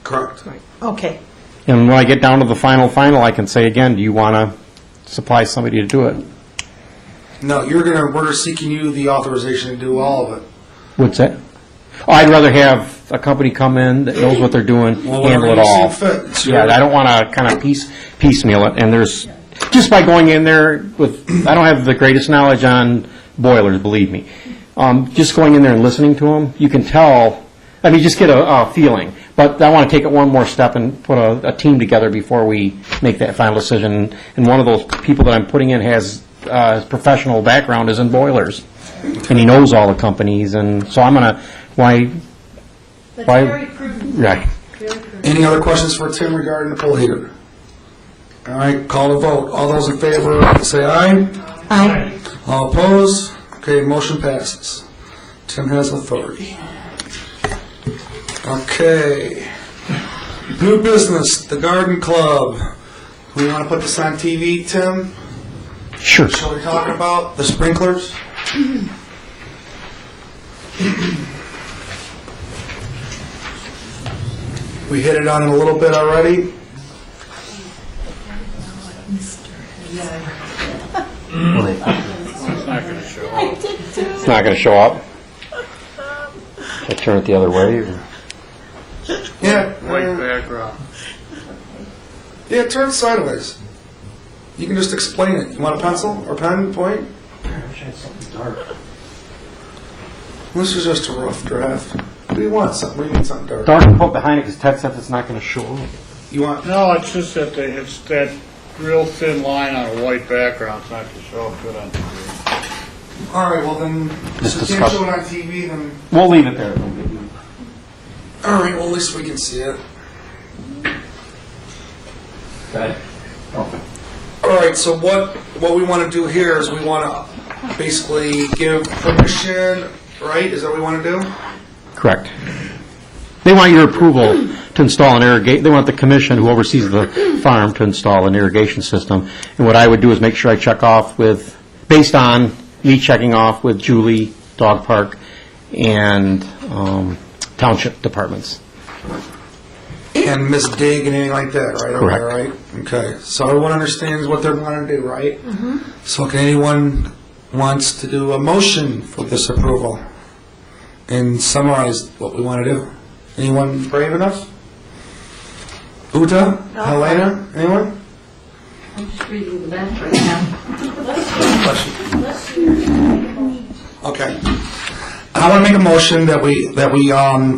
Speaker 1: Correct.
Speaker 2: Okay.
Speaker 3: And when I get down to the final, I can say again, do you want to supply somebody to do it?
Speaker 1: No, we're seeking you the authorization to do all of it.
Speaker 3: What's that? Oh, I'd rather have a company come in that knows what they're doing,
Speaker 1: Well,
Speaker 3: handle it
Speaker 1: whatever you
Speaker 3: all.
Speaker 1: see fit. It's
Speaker 3: Yeah,
Speaker 1: your-
Speaker 3: I don't want to kind of piecemeal it, and there's, just by going in there with, I don't have the greatest knowledge on boilers, believe me. Just going in there and listening to them, you can tell, I mean, just get a feeling. But I want to take it one more step and put a team together before we make that final decision. And one of those people that I'm putting in has, his professional background is in boilers. And he knows all the companies, and so I'm going to,
Speaker 2: That's
Speaker 3: Why-
Speaker 2: very prudent.
Speaker 3: right.
Speaker 1: Any other questions for Tim regarding the pool heater? All right, call to vote. All those in favor, say aye.
Speaker 2: Aye.
Speaker 1: All opposed? Okay, motion passes. Tim has authority. Okay. New business, the garden club. We want to put this on TV, Tim?
Speaker 3: Sure.
Speaker 1: Shall we talk about the sprinklers? We hit it on it a little bit already.
Speaker 3: It's not going to show up. Should I turn it the other way? Or?
Speaker 1: Yeah.
Speaker 7: White background.
Speaker 1: Yeah, turn it sideways. You can just explain it. You want a pencil or pen, point? This is just a rough draft. What do you want? Something? You need something dark?
Speaker 3: Dark and put behind it because Ted said it's not going to show up.
Speaker 1: You want?
Speaker 7: No, it's just that it's that real thin line on a white background. It's not to show up good on TV.
Speaker 1: All right. Well then,
Speaker 3: Just
Speaker 1: if you can't
Speaker 3: discuss.
Speaker 1: show it on TV, then
Speaker 3: We'll leave it there.
Speaker 1: all right. Well, at least we can see it.
Speaker 3: Okay.
Speaker 1: All right. So what we want to do here is we want to basically give permission. Right? Is that what we want to do?
Speaker 3: Correct. They want your approval to install an irrigation, they want the commission who oversees the farm to install an irrigation system. And what I would do is make sure I check off with, based on me checking off with Julie, Dog Park, and township departments.
Speaker 1: And Miss Dig and anything like that, right?
Speaker 3: Correct.
Speaker 1: Okay, right? Okay. So everyone understands what they're wanting to do, right? So can anyone wants to do a motion for this approval and summarize what we want to do? Anyone brave enough? Uta? Helena? Anyone?
Speaker 4: I'm just reading the back right now.
Speaker 1: Okay. I want to make a motion that we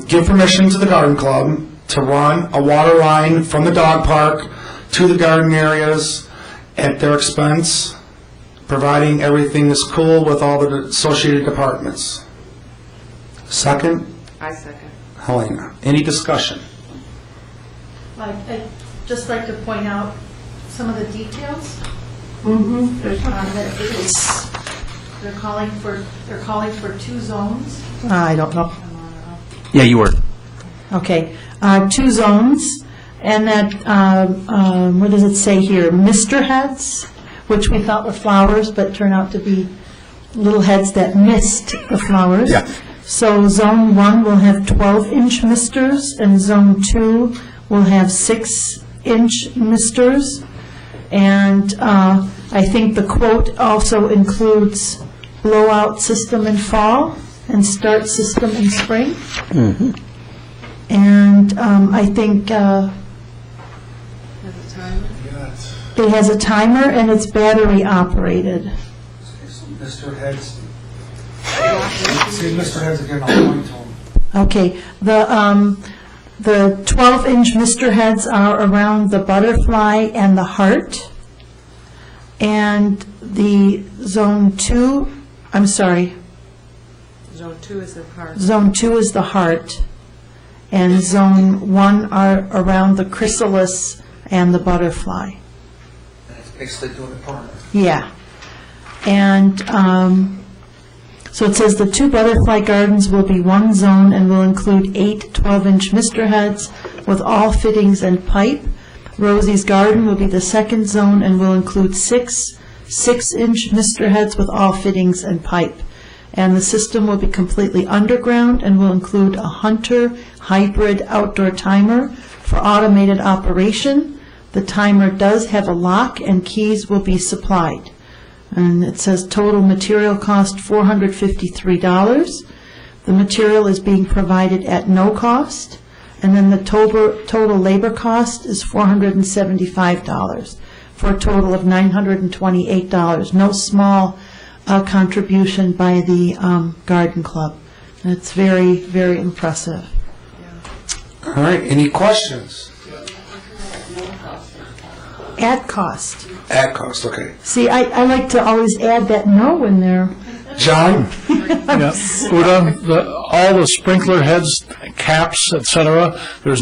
Speaker 1: give permission to the garden club to run a water line from the dog park to the garden areas at their expense, providing everything is cool with all the associated departments. Second?
Speaker 6: I second.
Speaker 1: Helena. Any discussion?
Speaker 2: I'd just like to point out some of the details. They're calling for 2 zones. I don't know.
Speaker 3: Yeah, you were.
Speaker 2: Okay, 2 zones, and that, what does it say here? Mister heads, which we thought were flowers, but turn out to be little heads that mist the flowers.
Speaker 3: Yeah.
Speaker 2: So Zone 1 will have 12-inch misters, and Zone 2 will have 6-inch misters. And I think the quote also includes blowout system in fall and start system in spring. And I think it has a timer and it's battery operated.
Speaker 1: Mr. Heads. See Mr. Heads again, I'll point to him.
Speaker 2: Okay, the 12-inch Mister heads are around the butterfly and the heart. And the Zone 2, I'm sorry.
Speaker 8: Zone 2 is the heart.
Speaker 2: Zone 2 is the heart. And Zone 1 are around the chrysalis and the butterfly.
Speaker 1: It's basically doing the corner.
Speaker 2: Yeah. And so it says the 2 butterfly gardens will be 1 zone and will include 8 12-inch Mister heads with all fittings and pipe. Rosie's garden will be the 2nd zone and will include 6 6-inch Mister heads with all fittings and pipe. And the system will be completely underground and will include a Hunter hybrid outdoor timer for automated operation. The timer does have a lock and keys will be supplied. And it says total material cost $453. The material is being provided at no cost. And then the total labor cost is $475 for a total of $928. No small contribution by the Garden Club. And it's very, very impressive.
Speaker 1: All right, any questions?
Speaker 2: At cost.
Speaker 1: At cost, okay.
Speaker 2: See, I like to always add that no in there.
Speaker 1: John?
Speaker 7: Yeah. Uda, all the sprinkler heads, caps, et cetera, they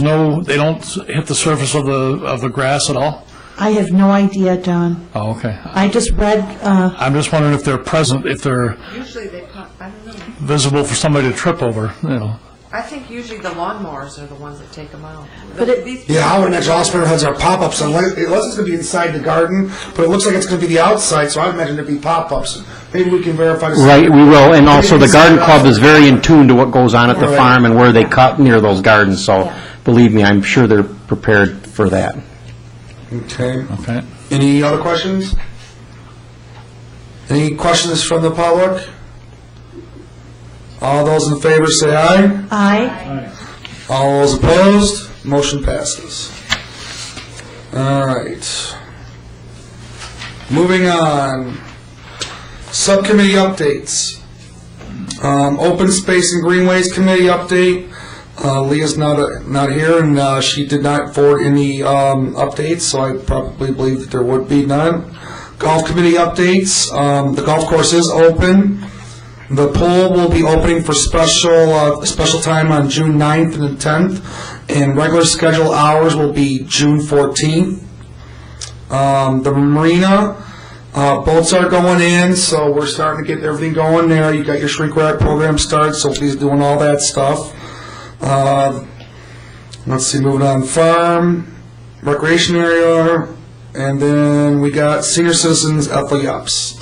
Speaker 7: don't hit the surface of the grass at all?
Speaker 2: I have no idea, John.
Speaker 7: Oh, okay.
Speaker 2: I just read,
Speaker 7: I'm just wondering if they're present, if they're
Speaker 8: Usually they pop, I don't know.
Speaker 7: visible for somebody to trip over, you know.
Speaker 8: I think usually the lawnmowers are the ones that take them out.
Speaker 2: But it-
Speaker 8: These-
Speaker 1: Yeah, I would imagine all sprinkler heads are pop-ups, unless it's going to be inside the garden, but it looks like it's going to be the outside, so I would imagine it'd be pop-ups. Maybe we can verify.
Speaker 3: Right, we will, and also the garden club is very in tune to what goes on at the
Speaker 1: Right.
Speaker 3: farm and where they cut near those gardens, so believe me, I'm sure they're prepared for that.
Speaker 1: Okay.
Speaker 7: Okay.
Speaker 1: Any other questions? Any questions from the public? All those in favor say aye.
Speaker 2: I,
Speaker 1: All those opposed, motion passes. All right. Moving on. Subcommittee updates. Open Space and Greenways Committee update. Leah's not here, and she did not forward any updates, so I probably believe that there would be none. Golf Committee updates. The golf course is open. The pool will be opening for special time on June 9th and the 10th, and regular schedule hours will be June 14th. The marina, boats are going in, so we're starting to get everything going there. You got your shrink wrap program started, so he's doing all that stuff. Let's see, moving on. Farm, recreation area, and then we got senior citizens at the Yups.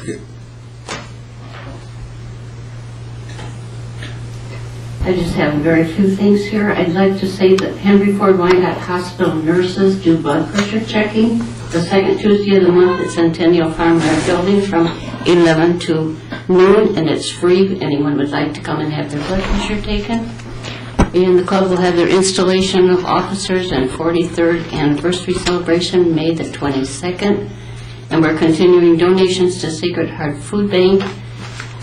Speaker 4: I just have very few things here. I'd like to say that Henry Ford Wyandotte Hospital nurses do blood pressure checking the second Tuesday of the month at Centennial Farmware Building from 11 to noon, and it's free if anyone would like to come and have their blood pressure taken. And the club will have their installation of officers and 43rd anniversary celebration May the 22nd. And we're continuing donations to Sacred Heart Food Bank.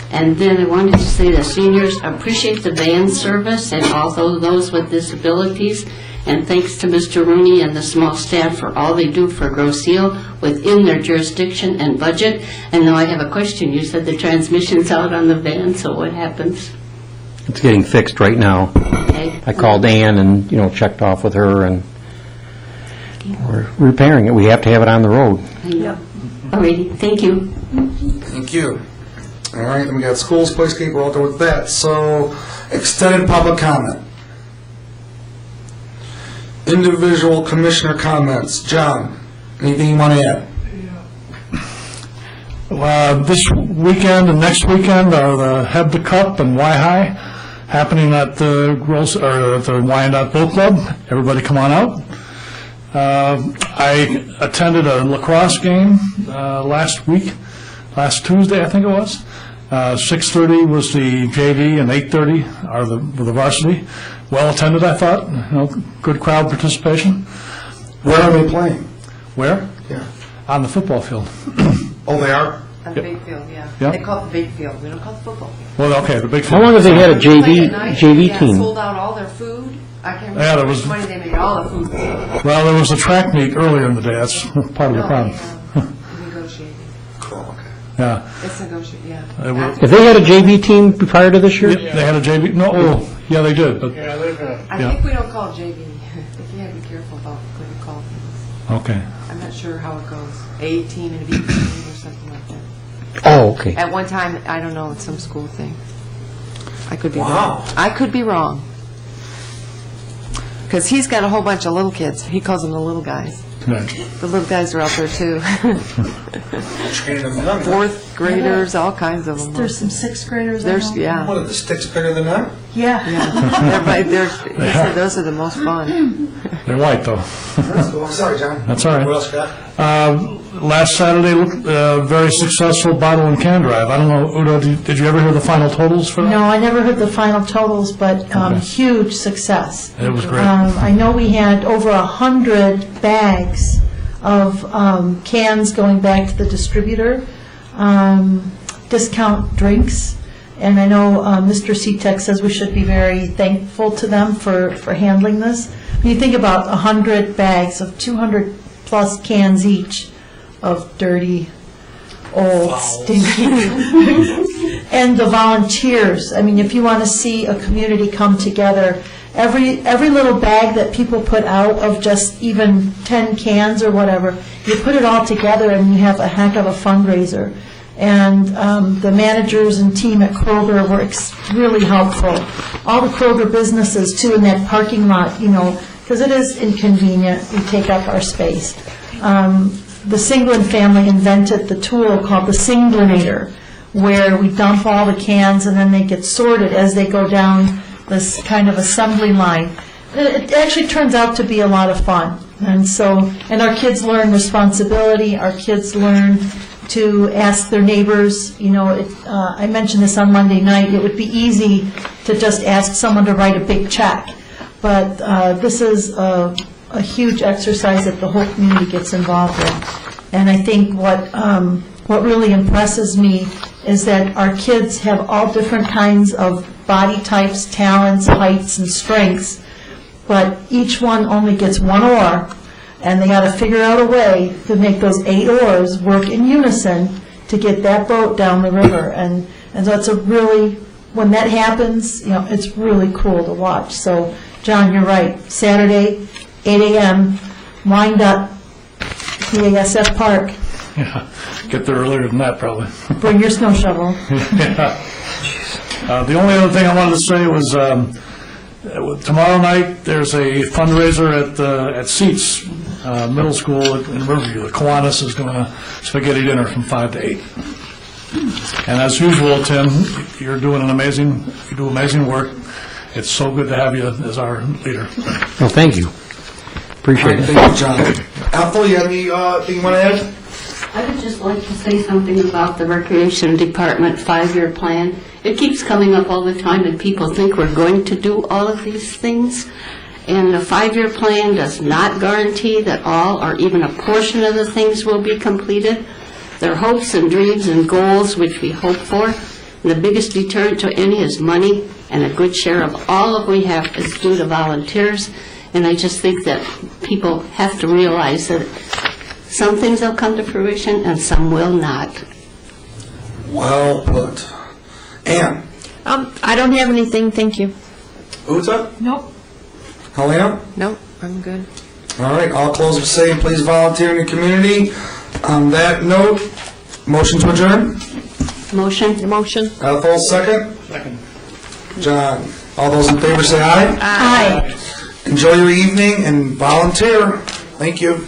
Speaker 4: And then I wanted to say the seniors appreciate the van service and also those with disabilities. And thanks to Mr. Rooney and the small staff for all they do for Grosse Ile within their jurisdiction and budget. And now I have a question. You said the transmission's out on the van, so what happens?
Speaker 3: It's getting fixed right now.
Speaker 4: Okay.
Speaker 3: I called Ann and, checked off with her, and we're repairing it. We have to have it on the road.
Speaker 4: Alrighty, thank you.
Speaker 1: Thank you. All right, then we got schools, playscape, we're all done with that. So, extended public comment. Individual commissioner comments. John, anything you want to add?
Speaker 7: This weekend and next weekend are the Hebda Cup and Y-High happening at the the Wyandotte Boat Club. Everybody come on out. I attended a lacrosse game last Tuesday, I think it was. 6:30 was the JV and 8:30 are the varsity. Well attended, I thought. Good crowd participation.
Speaker 1: Where are they playing?
Speaker 7: Where?
Speaker 1: Yeah.
Speaker 7: On the football field.
Speaker 1: Oh, they are?
Speaker 8: On the big field, yeah.
Speaker 7: Yep.
Speaker 8: They call it the big field. We don't call it the football field.
Speaker 7: Well, okay, the big
Speaker 3: How
Speaker 7: field.
Speaker 3: long have they had a
Speaker 8: Played
Speaker 3: JV
Speaker 8: at night,
Speaker 3: JV
Speaker 8: yeah,
Speaker 3: team?
Speaker 8: sold out all their food. I can't
Speaker 7: Yeah,
Speaker 8: remember
Speaker 7: there
Speaker 8: how
Speaker 7: was-
Speaker 8: much money they made, all the food.
Speaker 7: Well, there was a track meet earlier in the day. That's part of the problem.
Speaker 8: Negotiating.
Speaker 1: Cool, okay.
Speaker 7: Yeah.
Speaker 8: It's negotiating, yeah.
Speaker 7: It was-
Speaker 3: Have they had a JV team prior to this year?
Speaker 7: They had a JV, no, oh, yeah, they did, but,
Speaker 8: I
Speaker 7: Yeah.
Speaker 8: think we don't call it JV. If you have to be careful about what you call things.
Speaker 7: okay.
Speaker 8: I'm not sure how it goes. A team and a B team or something like that.
Speaker 3: Oh, okay.
Speaker 8: At one time, I don't know, it's some school thing. I could be
Speaker 1: Wow.
Speaker 8: wrong. I could be wrong. Because he's got a whole bunch of little kids. He calls them the little guys.
Speaker 7: Right.
Speaker 8: The little guys are out there too.
Speaker 1: Training them young.
Speaker 8: Fourth graders, all kinds of them.
Speaker 2: There's some sixth graders. I
Speaker 8: There's,
Speaker 2: know.
Speaker 8: yeah.
Speaker 1: What, are the sticks bigger than that?
Speaker 2: Yeah.
Speaker 8: Everybody, he said those are the most fun.
Speaker 7: They're white, though.
Speaker 1: That's cool. I'm sorry, John.
Speaker 7: That's all right.
Speaker 1: What else, Scott?
Speaker 7: Last Saturday, very successful bottle and can drive. I don't know, Udo, did you ever hear the final totals for that?
Speaker 2: No, I never heard the final totals, but huge success.
Speaker 7: It was great.
Speaker 2: I know we had over 100 bags of cans going back to the distributor, discount drinks, and I know Mr. Seatek says we should be very thankful to them for handling this. When you think about 100 bags of 200-plus cans each of dirty, old, stinky. And the volunteers, I mean, if you want to see a community come together, every little bag that people put out of just even 10 cans or whatever, you put it all together and you have a heck of a fundraiser. And the managers and team at Kroger were really helpful. All the Kroger businesses, too, in that parking lot, because it is inconvenient, we take up our space. The Singlin family invented the tool called the Singlinator, where we dump all the cans and then they get sorted as they go down this kind of assembly line. It actually turns out to be a lot of fun. And our kids learn responsibility, our kids learn to ask their neighbors, I mentioned this on Monday night, it would be easy to just ask someone to write a big check. But this is a huge exercise that the whole community gets involved in. And I think what really impresses me is that our kids have all different kinds of body types, talents, heights, and strengths, but each one only gets one oar, and they got to figure out a way to make those 8 oars work in unison to get that boat down the river. And so it's when that happens, it's really cool to watch. So, John, you're right. Saturday, 8 a.m., wind up, PASF Park.
Speaker 7: Yeah, get there earlier than that, probably.
Speaker 2: Bring your snow shovel.
Speaker 7: The only other thing I wanted to say was, tomorrow night, there's a fundraiser at Seats Middle School in Riverview. The Kiwanis is doing a spaghetti dinner from 5 to 8. And as usual, Tim, you do amazing work. It's so good to have you as our leader.
Speaker 3: Well, thank you. Appreciate it.
Speaker 1: Thank you, John. Ethel, you have anything you want to add?
Speaker 4: I would just like to say something about the Recreation Department 5-year plan. It keeps coming up all the time, and people think we're going to do all of these things. And the 5-year plan does not guarantee that all or even a portion of the things will be completed. There are hopes and dreams and goals which we hope for. And the biggest deterrent to any is money, and a good share of all that we have is due to volunteers. And I just think that people have to realize that some things will come to fruition and some will not.
Speaker 1: Well put. Ann?
Speaker 6: I don't have anything, thank you.
Speaker 1: Uta?
Speaker 2: Nope.
Speaker 1: Helena?
Speaker 8: No, I'm good.
Speaker 1: All right, I'll close with saying please volunteer in the community. On that note, motion to adjourn?
Speaker 4: Motion?
Speaker 1: Ethel, second? Second. John, all those in favor say aye.
Speaker 2: Aye.
Speaker 1: Enjoy your evening and volunteer. Thank you.